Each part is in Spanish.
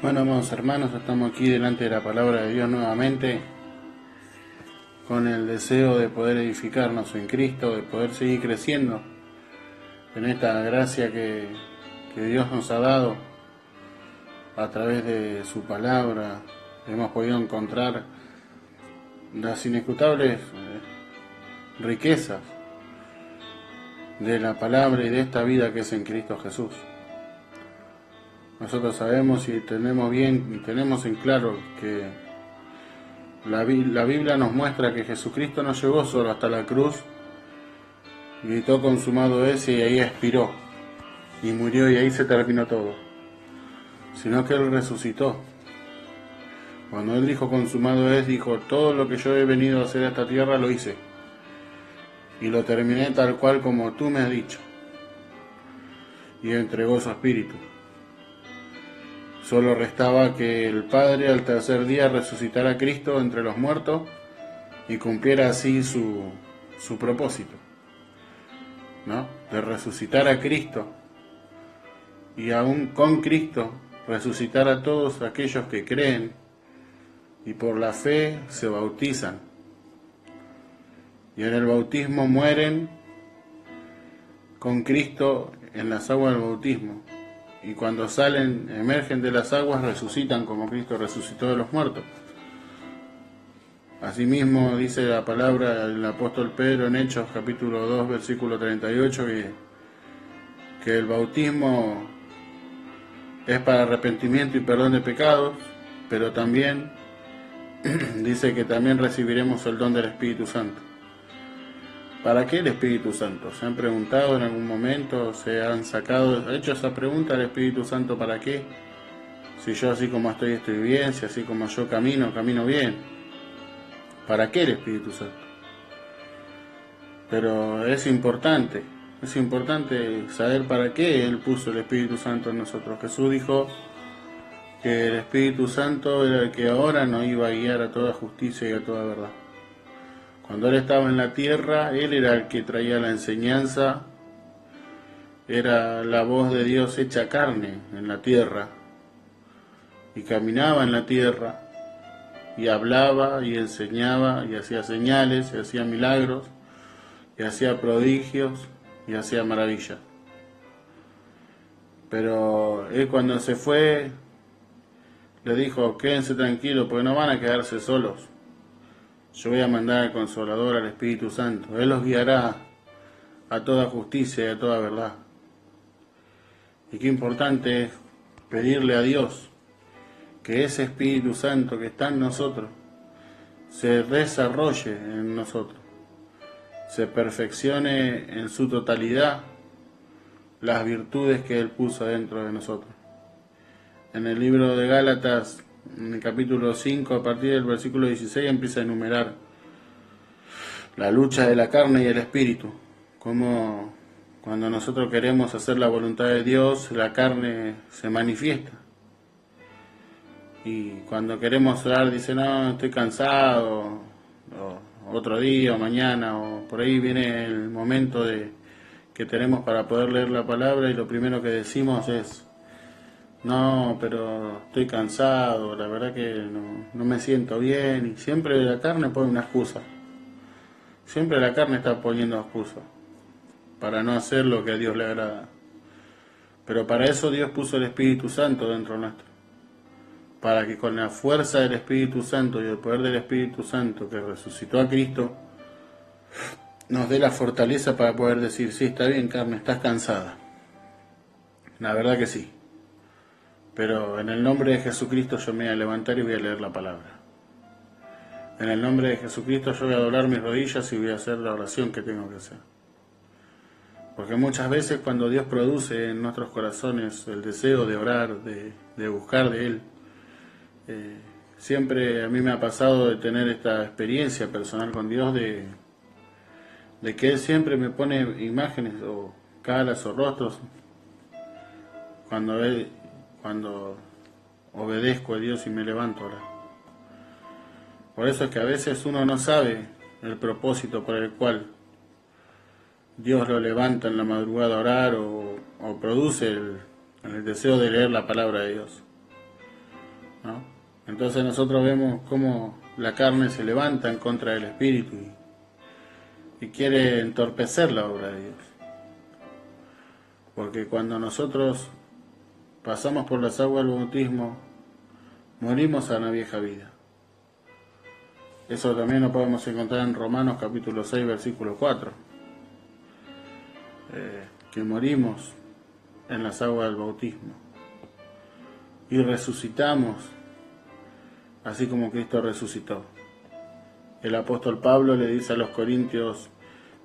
Bueno, amados hermanos, estamos aquí delante de la palabra de Dios nuevamente con el deseo de poder edificarnos en Cristo, de poder seguir creciendo en esta gracia que Dios nos ha dado a través de su palabra. Hemos podido encontrar las inescrutables riquezas de la palabra y de esta vida que es en Cristo Jesús. Nosotros sabemos y tenemos en claro que la Biblia nos muestra que Jesucristo no llegó solo hasta la cruz, gritó consumado es y ahí expiró y murió y ahí se terminó todo, sino que Él resucitó. Cuando Él dijo consumado es, dijo todo lo que yo he venido a hacer a esta tierra lo hice y lo terminé tal cual como tú me has dicho, y entregó su espíritu. Solo restaba que el Padre al tercer día resucitara a Cristo entre los muertos y cumpliera así su propósito, ¿no? De resucitar a Cristo y aún con Cristo resucitar a todos aquellos que creen y por la fe se bautizan. Y en el bautismo mueren con Cristo en las aguas del bautismo. Y cuando salen, emergen de las aguas, resucitan como Cristo resucitó de los muertos. Asimismo dice la palabra del apóstol Pedro en Hechos capítulo 2 versículo 38 que el bautismo es para arrepentimiento y perdón de pecados, pero también dice que también recibiremos el don del Espíritu Santo. ¿Para qué el Espíritu Santo? ¿Se han preguntado en algún momento? ¿Se han hecho esa pregunta al Espíritu Santo para qué? Si yo así como estoy bien, si así como yo camino bien. ¿Para qué el Espíritu Santo? Pero es importante saber para qué Él puso el Espíritu Santo en nosotros. Jesús dijo que el Espíritu Santo era el que ahora nos iba a guiar a toda justicia y a toda verdad. Cuando Él estaba en la tierra, Él era el que traía la enseñanza, era la voz de Dios hecha carne en la tierra, y caminaba en la tierra, y hablaba, y enseñaba, y hacía señales, y hacía milagros, y hacía prodigios, y hacía maravillas. Pero Él cuando se fue, le dijo, quédense tranquilos, porque no van a quedarse solos. Yo voy a mandar al Consolador, al Espíritu Santo. Él los guiará a toda justicia y a toda verdad. Y qué importante es pedirle a Dios que ese Espíritu Santo que está en nosotros se desarrolle en nosotros, se perfeccione en su totalidad las virtudes que Él puso dentro de nosotros. En el libro de Gálatas, en el capítulo 5, a partir del versículo 16, empieza a enumerar la lucha de la carne y el espíritu, como cuando nosotros queremos hacer la voluntad de Dios, la carne se manifiesta. Y cuando queremos orar, dice, no, estoy cansado, o otro día, o mañana, o por ahí viene el momento que tenemos para poder leer la palabra y lo primero que decimos es, no, pero estoy cansado, la verdad que no me siento bien, y siempre la carne pone una excusa. Siempre la carne está poniendo excusas para no hacer lo que a Dios le agrada. Pero para eso Dios puso el Espíritu Santo dentro nuestro. Para que con la fuerza del Espíritu Santo y el poder del Espíritu Santo que resucitó a Cristo, nos dé la fortaleza para poder decir, sí, está bien, carne, estás cansada. La verdad que sí. Pero en el nombre de Jesucristo yo me voy a levantar y voy a leer la palabra. En el nombre de Jesucristo yo voy a doblar mis rodillas y voy a hacer la oración que tengo que hacer. Porque muchas veces cuando Dios produce en nuestros corazones el deseo de orar, de buscar de Él, siempre a mí me ha pasado de tener esta experiencia personal con Dios de que Él siempre me pone imágenes o caras o rostros cuando obedezco a Dios y me levanto a orar. Por eso es que a veces uno no sabe el propósito por el cual Dios lo levanta en la madrugada a orar o produce el deseo de leer la palabra de Dios. ¿no? Entonces nosotros vemos cómo la carne se levanta en contra del Espíritu y quiere entorpecer la obra de Dios. Porque cuando nosotros pasamos por las aguas del bautismo, morimos a la vieja vida. Eso también lo podemos encontrar en Romanos capítulo 6, versículo 4. Que morimos en las aguas del bautismo y resucitamos así como Cristo resucitó. El apóstol Pablo le dice a los corintios: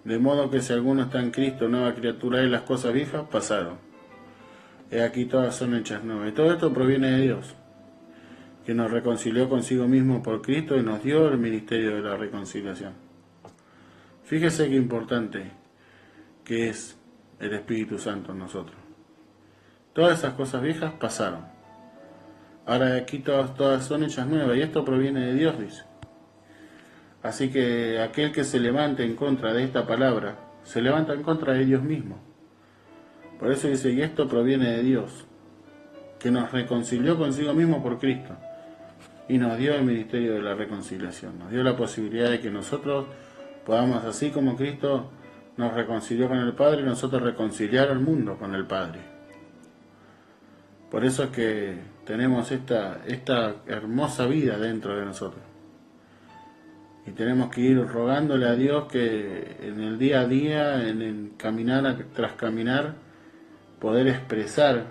de modo que si alguno está en Cristo, nueva criatura, y las cosas viejas pasaron, he aquí todas son hechas nuevas. Y todo esto proviene de Dios, que nos reconcilió consigo mismo por Cristo y nos dio el ministerio de la reconciliación. Fíjese qué importante que es el Espíritu Santo en nosotros. Todas esas cosas viejas pasaron. Ahora de aquí todas son hechas nuevas, y esto proviene de Dios, dice. Así que aquel que se levante en contra de esta palabra, se levanta en contra de Dios mismo. Por eso dice, y esto proviene de Dios, que nos reconcilió consigo mismo por Cristo, y nos dio el ministerio de la reconciliación. Nos dio la posibilidad de que nosotros podamos, así como Cristo nos reconcilió con el Padre, nosotros reconciliar al mundo con el Padre. Por eso es que tenemos esta hermosa vida dentro de nosotros. Y tenemos que ir rogándole a Dios que en el día a día, en el caminar tras caminar, poder expresar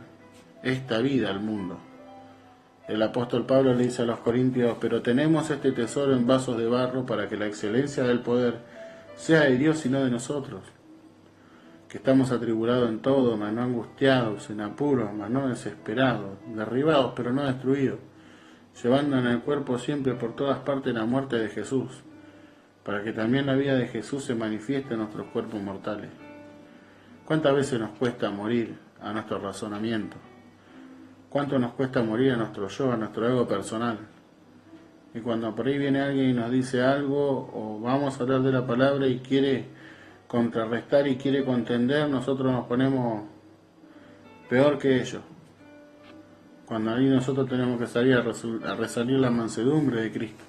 esta vida al mundo. El apóstol Pablo le dice a los corintios: pero tenemos este tesoro en vasos de barro para que la excelencia del poder sea de Dios y no de nosotros, que estamos atribulados en todo, mas no angustiados, en apuros, mas no desesperados, derribados, pero no destruidos, llevando en el cuerpo siempre por todas partes la muerte de Jesús, para que también la vida de Jesús se manifieste en nuestros cuerpos mortales. ¿Cuántas veces nos cuesta morir a nuestro razonamiento? ¿Cuánto nos cuesta morir a nuestro yo, a nuestro ego personal? Y cuando por ahí viene alguien y nos dice algo, o vamos a hablar de la palabra y quiere contrarrestar y quiere contender, nosotros nos ponemos peor que ellos. Cuando ahí nosotros tenemos que salir a resalir la mansedumbre de Cristo,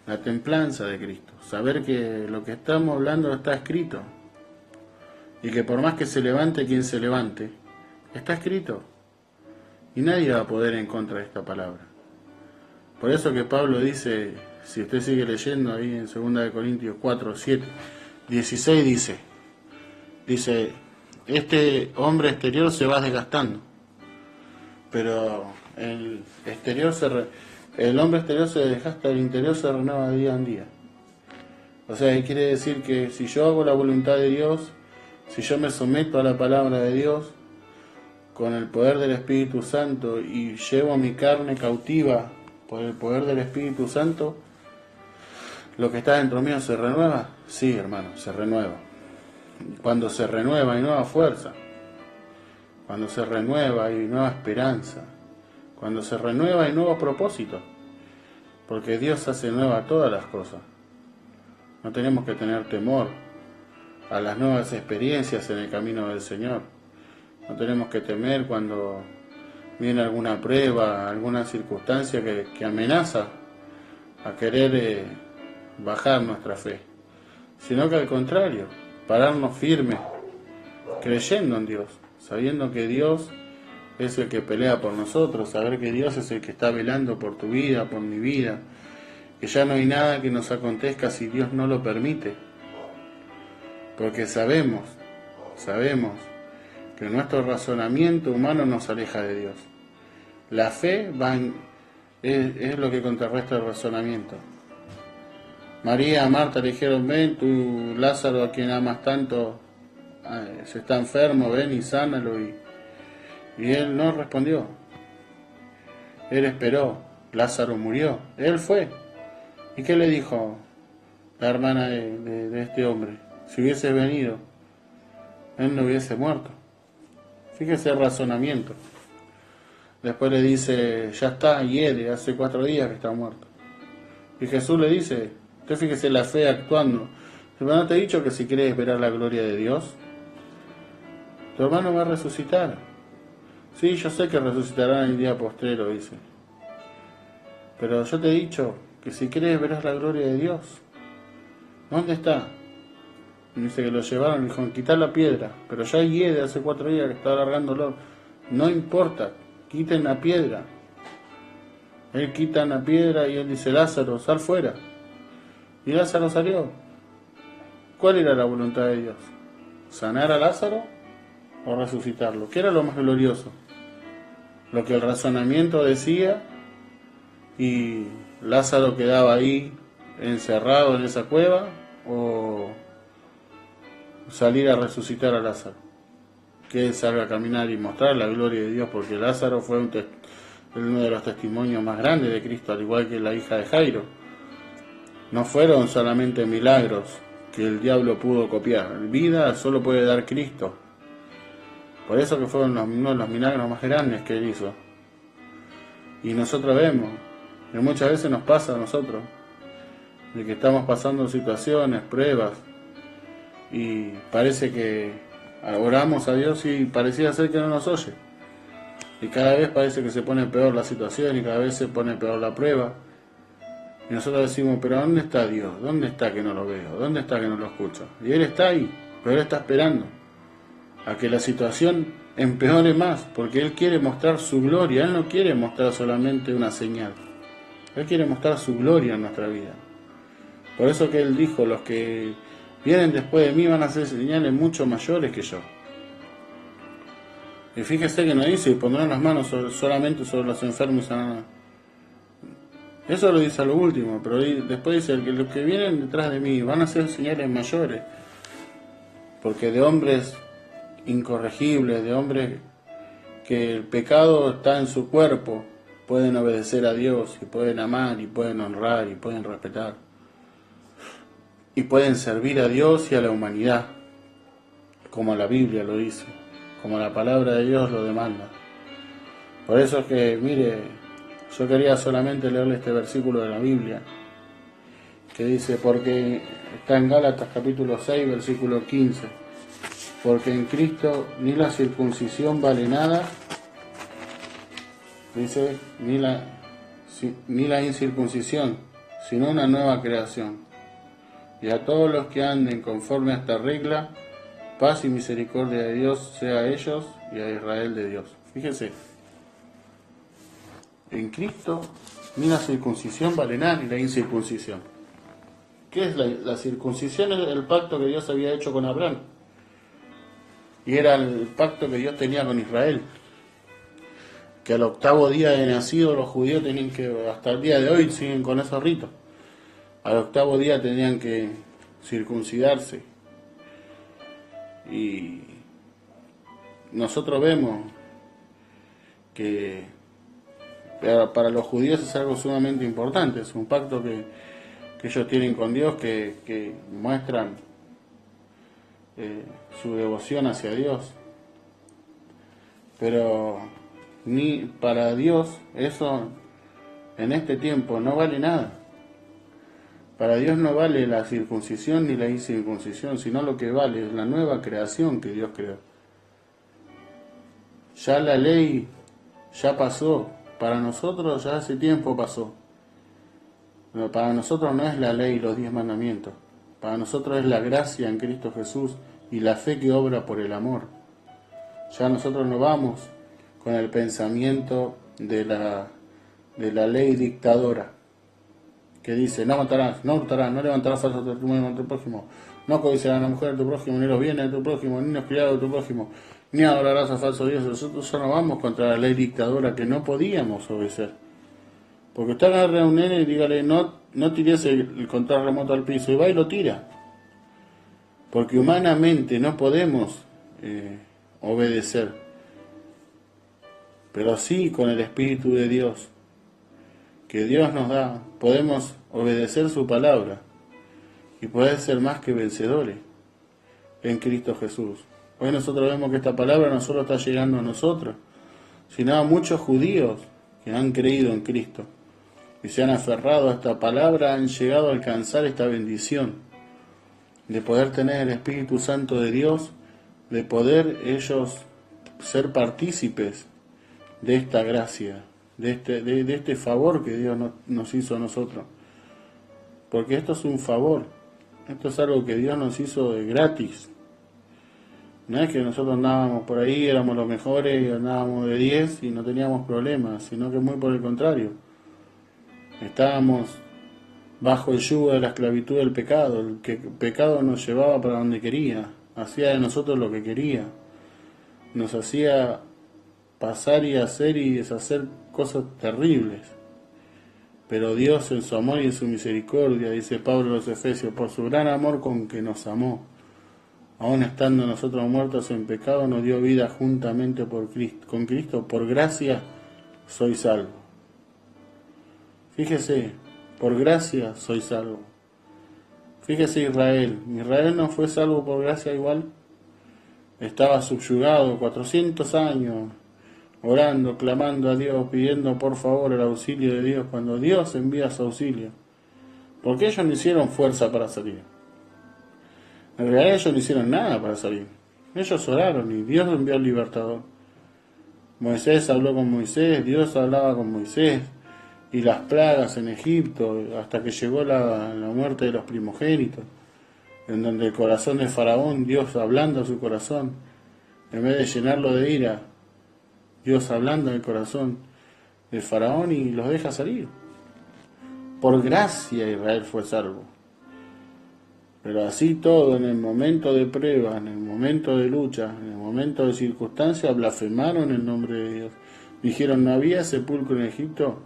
la templanza de Cristo, saber que lo que estamos hablando está escrito, y que por más que se levante quien se levante, está escrito, y nadie va a poder en contra de esta palabra. Por eso que Pablo dice, si usted sigue leyendo ahí en 2 Corintios 4, 7, 16, dice, este hombre exterior se va desgastando, pero el hombre exterior se desgasta, el interior se renueva de día en día. O sea, quiere decir que si yo hago la voluntad de Dios, si yo me someto a la palabra de Dios, con el poder del Espíritu Santo, y llevo mi carne cautiva por el poder del Espíritu Santo, ¿lo que está dentro mío se renueva? Sí, hermano, se renueva. Cuando se renueva hay nueva fuerza. Cuando se renueva hay nueva esperanza. Cuando se renueva hay nuevos propósitos. Porque Dios hace nueva todas las cosas. No tenemos que tener temor a las nuevas experiencias en el camino del Señor. No tenemos que temer cuando viene alguna prueba, alguna circunstancia que amenaza a querer bajar nuestra fe, sino que al contrario, pararnos firmes, creyendo en Dios, sabiendo que Dios es el que pelea por nosotros, saber que Dios es el que está velando por tu vida, por mi vida, que ya no hay nada que nos acontezca si Dios no lo permite, porque sabemos que nuestro razonamiento humano nos aleja de Dios. La fe es lo que contrarresta el razonamiento. María a Marta le dijeron: ven, tu Lázaro, a quien amas tanto, se está enfermo, ven y sánalo. Y él no respondió. Él esperó. Lázaro murió. Él fue. ¿Y qué le dijo la hermana de este hombre? Si hubiese venido, él no hubiese muerto. Fíjese el razonamiento. Después le dice: ya está, hiede, hace 4 días que está muerto. Y Jesús le dice: usted fíjese la fe actuando. ¿No te he dicho que si quieres esperar la gloria de Dios, tu hermano va a resucitar? Sí, yo sé que resucitará en el día postrero, dice. pero yo te he dicho que si crees verás la gloria de Dios. ¿Dónde está? Y dice que lo llevaron y dijo, quitar la piedra. Pero ya hiede hace 4 días que está alargándolo. No importa, quiten la piedra. Él quita la piedra y él dice, Lázaro, sal fuera. Y Lázaro salió. ¿Cuál era la voluntad de Dios? ¿Sanar a Lázaro o resucitarlo? ¿Qué era lo más glorioso? Lo que el razonamiento decía y Lázaro quedaba ahí encerrado en esa cueva, o salir a resucitar a Lázaro, que él salga a caminar y mostrar la gloria de Dios, porque Lázaro fue uno de los testimonios más grandes de Cristo, al igual que la hija de Jairo. No fueron solamente milagros que el diablo pudo copiar, vida solo puede dar Cristo. Por eso que fueron uno de los milagros más grandes que él hizo. Y nosotros vemos, que muchas veces nos pasa a nosotros, de que estamos pasando situaciones, pruebas, y parece que oramos a Dios y parecía ser que no nos oye. Y cada vez parece que se pone peor la situación y cada vez se pone peor la prueba. Y nosotros decimos, pero ¿dónde está Dios? ¿Dónde está que no lo veo? ¿Dónde está que no lo escucho? Y Él está ahí, pero Él está esperando a que la situación empeore más, porque Él quiere mostrar su gloria. Él no quiere mostrar solamente una señal. Él quiere mostrar su gloria en nuestra vida. Por eso que Él dijo, los que vienen después de mí van a hacer señales mucho mayores que yo. Y fíjese que no dice, pondrán las manos solamente sobre los enfermos y sanarán. Eso lo dice a lo último, pero después dice que los que vienen detrás de mí van a hacer señales mayores. Porque de hombres incorregibles, de hombres que el pecado está en su cuerpo, pueden obedecer a Dios y pueden amar y pueden honrar y pueden respetar. Y pueden servir a Dios y a la humanidad, como la Biblia lo dice, como la palabra de Dios lo demanda. Por eso es que, mire, yo quería solamente leerle este versículo de la Biblia, que dice, porque está en Gálatas capítulo 6, versículo 15, porque en Cristo ni la circuncisión vale nada, dice, ni la incircuncisión, sino una nueva creación. Y a todos los que anden conforme a esta regla, paz y misericordia de Dios sea a ellos y a Israel de Dios. Fíjese, en Cristo ni la circuncisión vale nada ni la incircuncisión. ¿Qué es la circuncisión? Es el pacto que Dios había hecho con Abraham. Y era el pacto que Dios tenía con Israel. Que al 8º día de nacido los judíos tenían que, hasta el día de hoy siguen con esos ritos. Al 8º día tenían que circuncidarse. Y nosotros vemos que para los judíos es algo sumamente importante. Es un pacto que ellos tienen con Dios, que muestran su devoción hacia Dios. Pero ni para Dios eso en este tiempo no vale nada. Para Dios no vale la circuncisión ni la incircuncisión, sino lo que vale es la nueva creación que Dios creó. Ya la ley ya pasó, para nosotros ya hace tiempo pasó. Pero para nosotros no es la ley y los 10 mandamientos, para nosotros es la gracia en Cristo Jesús y la fe que obra por el amor. Ya nosotros no vamos con el pensamiento de la ley dictadora, que dice, no matarás, no hurtarás, no levantarás falso testimonio contra tu prójimo, no codiciarás a la mujer de tu prójimo, ni los bienes de tu prójimo, ni los criados de tu prójimo, ni adorarás a falsos dioses. Nosotros ya no vamos contra la ley dictadora que no podíamos obedecer. Porque usted agarra a un nene y dígale, no tires el control remoto al piso, y va y lo tira. Porque humanamente no podemos obedecer, pero sí con el Espíritu de Dios que Dios nos da, podemos obedecer su palabra y poder ser más que vencedores en Cristo Jesús. Hoy nosotros vemos que esta palabra no solo está llegando a nosotros, sino a muchos judíos que han creído en Cristo y se han aferrado a esta palabra, han llegado a alcanzar esta bendición de poder tener el Espíritu Santo de Dios, de poder ellos ser partícipes de esta gracia, de este favor que Dios nos hizo a nosotros. Porque esto es un favor, esto es algo que Dios nos hizo de gratis. No es que nosotros andábamos por ahí, éramos los mejores y andábamos de 10 y no teníamos problemas, sino que muy por el contrario. Estábamos bajo el yugo de la esclavitud del pecado. El pecado nos llevaba para donde quería, hacía de nosotros lo que quería, nos hacía pasar y hacer y deshacer cosas terribles. Pero Dios en su amor y en su misericordia, dice Pablo a los Efesios, por su gran amor con que nos amó, aun estando nosotros muertos en pecado, nos dio vida juntamente con Cristo. Por gracia soy salvo. Fíjese, por gracia soy salvo. Fíjese Israel no fue salvo por gracia igual. Estaba subyugado 400 años, orando, clamando a Dios, pidiendo por favor el auxilio de Dios, cuando Dios envía su auxilio. Porque ellos no hicieron fuerza para salir. En realidad ellos no hicieron nada para salir. Ellos oraron y Dios envió al libertador. Moisés habló con Moisés, Dios hablaba con Moisés, y las plagas en Egipto, hasta que llegó la muerte de los primogénitos, en donde el corazón de Faraón, Dios hablando a su corazón, en vez de llenarlo de ira, Dios hablando en el corazón del Faraón y los deja salir. Por gracia Israel fue salvo. Pero así todo, en el momento de prueba, en el momento de lucha, en el momento de circunstancia, blasfemaron el nombre de Dios. Dijeron, ¿no había sepulcro en Egipto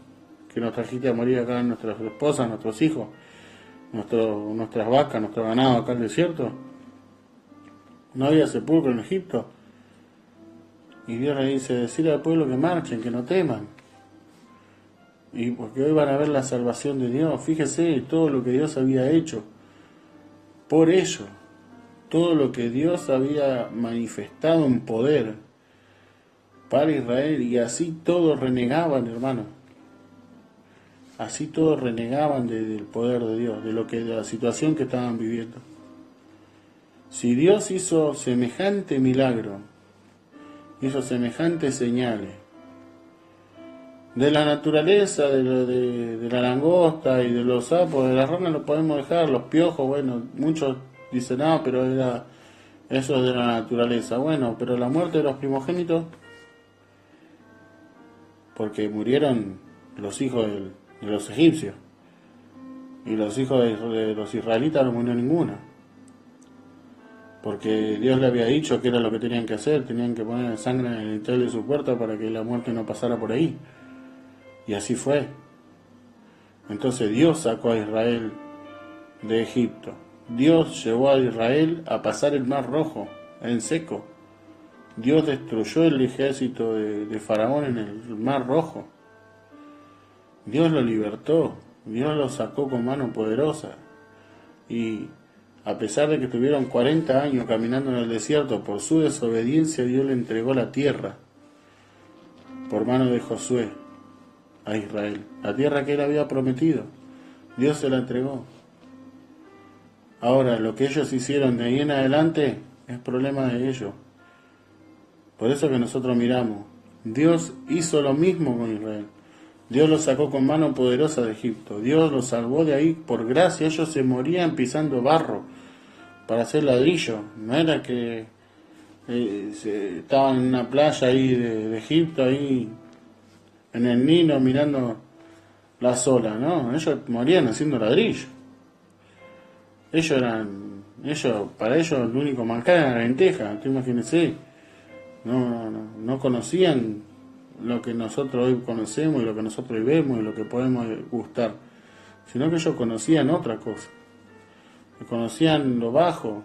que nos trajiste a morir acá, nuestras esposas, nuestros hijos, nuestras vacas, nuestro ganado acá en el desierto? ¿No había sepulcro en Egipto? Y Dios le dice, decirle al pueblo que marchen, que no teman. Y porque hoy van a ver la salvación de Dios. Fíjese todo lo que Dios había hecho por ello, todo lo que Dios había manifestado en poder para Israel, y así todos renegaban, hermano. Así todos renegaban del poder de Dios, de la situación que estaban viviendo. Si Dios hizo semejante milagro, hizo semejantes señales, de la naturaleza, de la langosta y de los sapos, de las ranas lo podemos dejar, los piojos, bueno, muchos dicen, no, pero eso es de la naturaleza. Bueno, pero la muerte de los primogénitos, porque murieron los hijos de los egipcios, y los hijos de los israelitas no murió ninguno, porque Dios le había dicho que era lo que tenían que hacer, tenían que poner sangre en el interior de su puerta para que la muerte no pasara por ahí. Y así fue. Entonces Dios sacó a Israel de Egipto. Dios llevó a Israel a pasar el Mar Rojo en seco. Dios destruyó el ejército de Faraón en el Mar Rojo. Dios lo libertó. Dios lo sacó con mano poderosa. Y a pesar de que estuvieron 40 años caminando en el desierto, por su desobediencia Dios le entregó la tierra por mano de Josué a Israel, la tierra que él había prometido. Dios se la entregó. Ahora, lo que ellos hicieron de ahí en adelante es problema de ellos. Por eso que nosotros miramos, Dios hizo lo mismo con Israel. Dios los sacó con mano poderosa de Egipto. Dios los salvó de ahí por gracia. Ellos se morían pisando barro para hacer ladrillo. No era que estaban en una playa ahí de Egipto, ahí en el Nilo mirando las olas, ¿no? Ellos morían haciendo ladrillo. Para ellos el único manjar era la lenteja, tú imagínense. No conocían lo que nosotros hoy conocemos y lo que nosotros hoy vemos y lo que podemos gustar, sino que ellos conocían otra cosa, conocían lo bajo.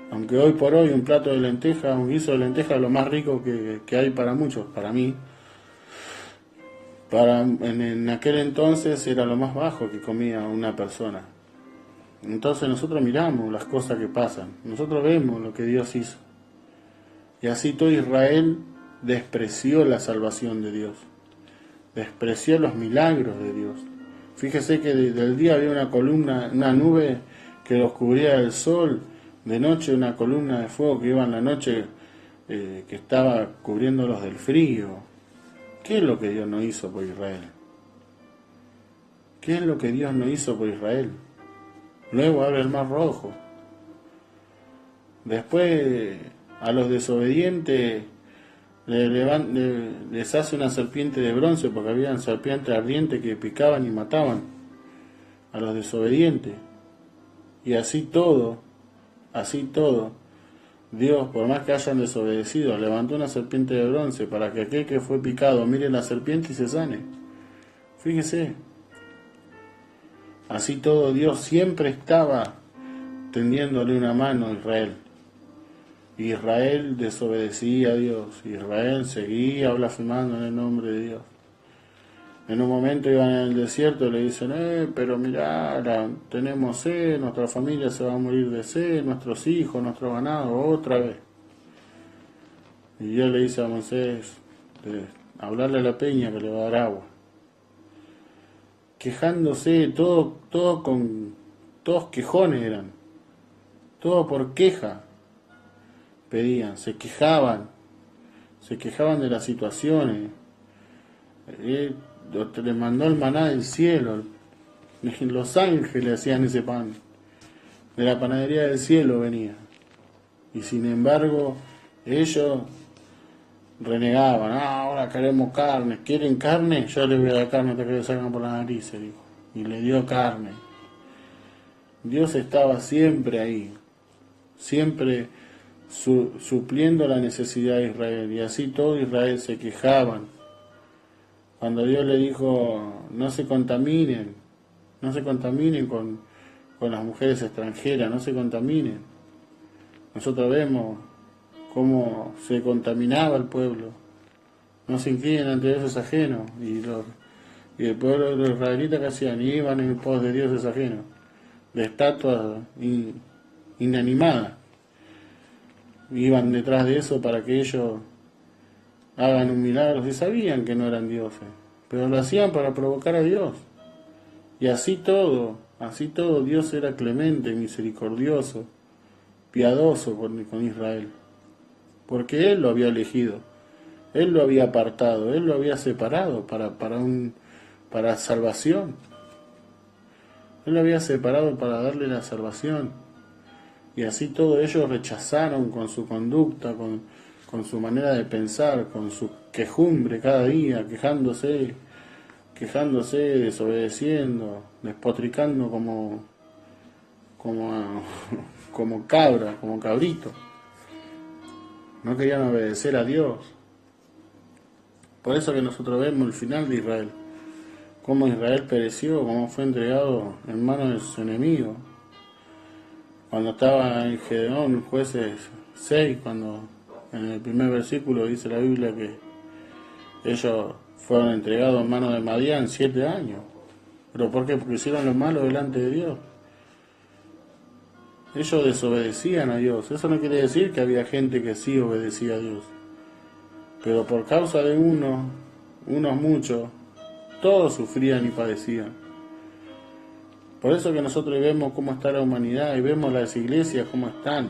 Aunque hoy por hoy un plato de lenteja, un guiso de lenteja es lo más rico que hay para muchos, para mí. En aquel entonces era lo más bajo que comía una persona. Entonces nosotros miramos las cosas que pasan, nosotros vemos lo que Dios hizo. Y así todo Israel despreció la salvación de Dios, despreció los milagros de Dios. Fíjese que del día había una columna, una nube que los cubría del sol, de noche una columna de fuego que iba en la noche, que estaba cubriéndolos del frío. ¿Qué es lo que Dios no hizo por Israel? ¿Qué es lo que Dios no hizo por Israel? Luego abre el mar rojo. Después a los desobedientes les hace una serpiente de bronce, porque habían serpientes ardientes que picaban y mataban a los desobedientes. Y así todo, Dios, por más que hayan desobedecido, levantó una serpiente de bronce para que aquel que fue picado mire la serpiente y se sane. Fíjese, así todo Dios siempre estaba tendiéndole una mano a Israel. Israel desobedecía a Dios, Israel seguía blasfemando en el nombre de Dios. En un momento iban en el desierto y le dicen, pero mirá, tenemos sed, nuestra familia se va a morir de sed, nuestros hijos, nuestro ganado, otra vez. Y Dios le dice a Moisés, hablarle a la peña que le va a dar agua. Quejándose, todos quejones eran, todo por queja pedían, se quejaban de las situaciones. Le mandó el maná del cielo, los ángeles hacían ese pan, de la panadería del cielo venía, y sin embargo ellos renegaban, ahora queremos carne, ¿quieren carne? Yo les voy a dar carne hasta que le salgan por la nariz, dijo, y le dio carne. Dios estaba siempre ahí, siempre supliendo la necesidad de Israel, y así todo Israel se quejaban. Cuando Dios le dijo, no se contaminen con las mujeres extranjeras, no se contaminen. Nosotros vemos cómo se contaminaba el pueblo, no se inclinen ante dioses ajenos, y el pueblo de los israelitas que hacían, iban en pos de dioses ajenos, de estatuas inanimadas, iban detrás de eso para que ellos hagan un milagro, y sabían que no eran dioses, pero lo hacían para provocar a Dios. Y así todo Dios era clemente, misericordioso, piadoso con Israel, porque Él lo había elegido, Él lo había apartado, Él lo había separado para salvación. Él lo había separado para darle la salvación. Y así todo ellos rechazaron con su conducta, con su manera de pensar, con su quejumbre cada día, quejándose, desobedeciendo, despotricando como cabra, como cabrito. No querían obedecer a Dios. Por eso que nosotros vemos el final de Israel, cómo Israel pereció, cómo fue entregado en manos de sus enemigos. Cuando estaba en Gedeón, Jueces 6, cuando en el primer versículo dice la Biblia que ellos fueron entregados en manos de Madián 7 años. ¿Pero por qué? Porque hicieron lo malo delante de Dios. Ellos desobedecían a Dios. Eso no quiere decir que había gente que sí obedecía a Dios. Pero por causa de unos muchos, todos sufrían y padecían. Por eso que nosotros vemos cómo está la humanidad y vemos las iglesias cómo están.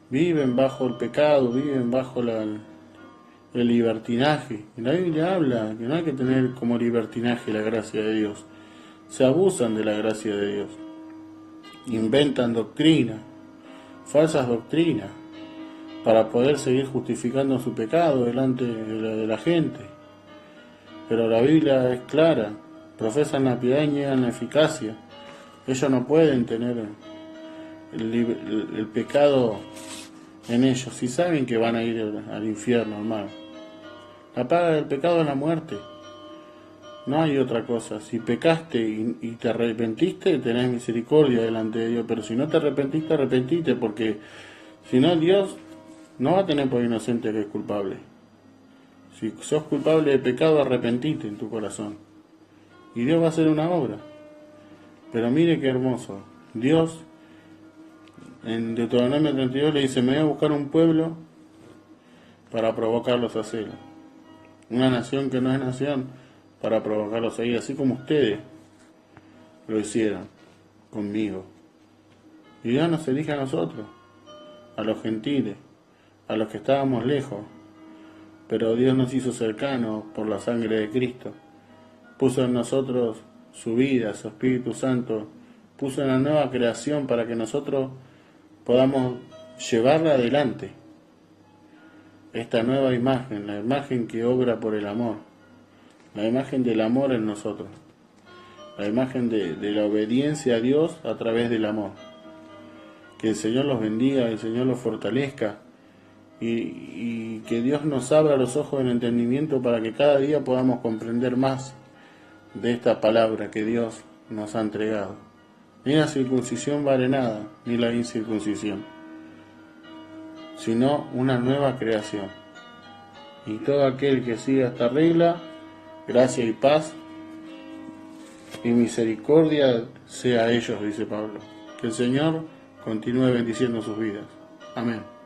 Viven bajo el pecado, viven bajo el libertinaje. Y la Biblia habla que no hay que tener como libertinaje la gracia de Dios. Se abusan de la gracia de Dios. Inventan doctrinas, falsas doctrinas, para poder seguir justificando su pecado delante de la gente. Pero la Biblia es clara, profesan la piedad y niegan la eficacia. Ellos no pueden tener el pecado en ellos, si saben que van a ir al infierno, hermano. La paga del pecado es la muerte. No hay otra cosa. Si pecaste y te arrepentiste, tenés misericordia delante de Dios. Pero si no te arrepentiste, arrepentite, porque si no, Dios no va a tener por inocente que es culpable. Si sos culpable de pecado, arrepentite en tu corazón. Y Dios va a hacer una obra. Pero mire qué hermoso. Dios, en Deuteronomio 32 le dice, me voy a buscar un pueblo para provocarlos a celo. Una nación que no es nación, para provocarlos a ir, así como ustedes lo hicieron conmigo. Y Dios nos elige a nosotros, a los gentiles, a los que estábamos lejos, pero Dios nos hizo cercanos por la sangre de Cristo. Puso en nosotros su vida, su Espíritu Santo, puso en la nueva creación para que nosotros podamos llevarla adelante. Esta nueva imagen, la imagen que obra por el amor, la imagen del amor en nosotros, la imagen de la obediencia a Dios a través del amor. Que el Señor los bendiga, que el Señor los fortalezca y que Dios nos abra los ojos del entendimiento para que cada día podamos comprender más de esta palabra que Dios nos ha entregado. Ni la circuncisión vale nada, ni la incircuncisión, sino una nueva creación. Y todo aquel que siga esta regla, gracia y paz y misericordia sea a ellos, dice Pablo. Que el Señor continúe bendiciendo sus vidas. Amén.